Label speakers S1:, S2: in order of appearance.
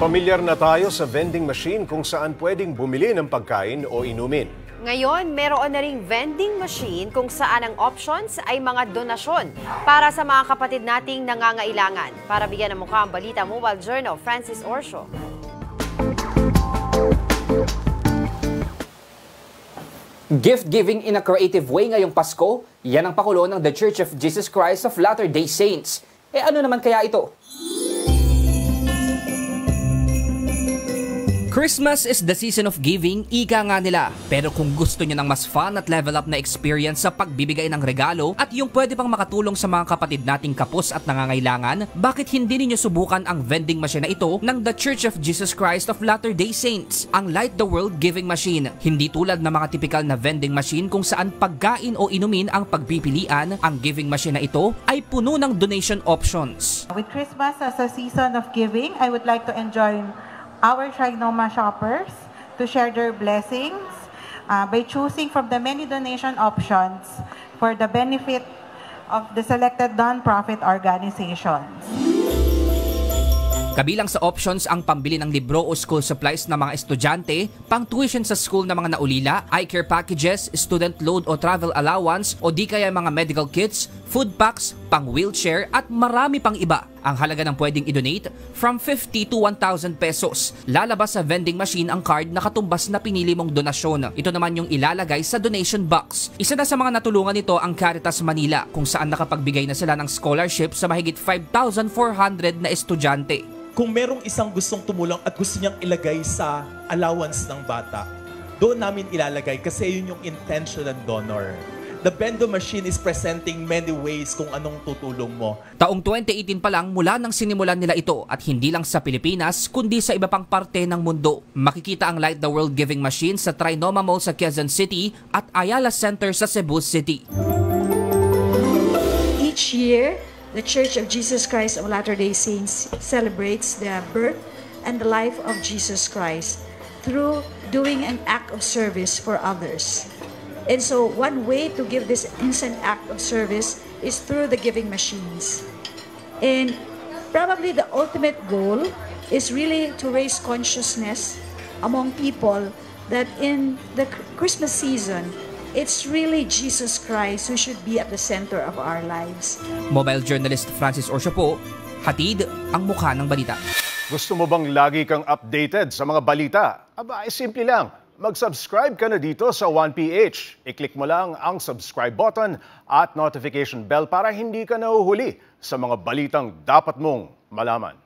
S1: Pamilyar na tayo sa vending machine kung saan pwedeng bumili ng pagkain o inumin.
S2: Ngayon, meron na ring vending machine kung saan ang options ay mga donasyon para sa mga kapatid nating nangangailangan. Para bigyan ng mukha ang balita, Mobile Journal, Francis Orsio.
S3: Gift giving in a creative way ngayong Pasko, yan ang pakulo ng The Church of Jesus Christ of Latter-day Saints. Ano naman kaya ito? Christmas is the season of giving, ika nga nila. Pero kung gusto niyo ng mas fun at level up na experience sa pagbibigay ng regalo at yung pwede pang makatulong sa mga kapatid nating kapos at nangangailangan, bakit hindi niyo subukan ang vending machine na ito ng The Church of Jesus Christ of Latter-day Saints, ang Light the World Giving Machine. Hindi tulad ng mga typical na vending machine kung saan pagkain o inumin ang pagpipilian, ang giving machine na ito ay puno ng donation options.
S4: With Christmas as a season of giving, I would like to enjoy our Trinoma shoppers to share their blessings by choosing from the many donation options for the benefit of the selected non-profit organizations.
S3: Kabilang sa options ang pambili ng libro o school supplies ng mga estudyante, pang tuition sa school ng mga naulila, eye care packages, student load o travel allowance o di kaya mga medical kits, food packs, pang wheelchair at marami pang iba. Ang halaga ng pwedeng i-donate from 50 to 1,000 pesos. Lalabas sa vending machine ang card na katumbas na pinili mong donasyon. Ito naman yung ilalagay sa donation box. Isa na sa mga natulungan nito ang Caritas Manila kung saan nakapagbigay na sila ng scholarship sa mahigit 5,400 na estudyante.
S5: Kung merong isang gustong tumulong at gusto niyang ilagay sa allowance ng bata, doon namin ilalagay kasi yun yung intention ng donor. The vending machine is presenting many ways kung anong tutulong mo.
S3: Taong 2018 pa lang mula nang sinimulan nila ito at hindi lang sa Pilipinas kundi sa iba pang parte ng mundo. Makikita ang Light the World Giving Machine sa Trinoma Mall sa Quezon City at Ayala Center sa Cebu City.
S6: Each year, the Church of Jesus Christ of Latter-day Saints celebrates the birth and the life of Jesus Christ through doing an act of service for others. And so one way to give this instant act of service is through the giving machines. And probably the ultimate goal is really to raise consciousness among people that in the Christmas season, it's really Jesus Christ who should be at the center of our lives.
S3: Mobile journalist Francis Orsio po, hatid ang mukha ng balita.
S1: Gusto mo bang lagi kang updated sa mga balita? Aba, ay simple lang. Mag-subscribe ka na dito sa 1PH. I-click mo lang ang subscribe button at notification bell para hindi ka nahuhuli sa mga balitang dapat mong malaman.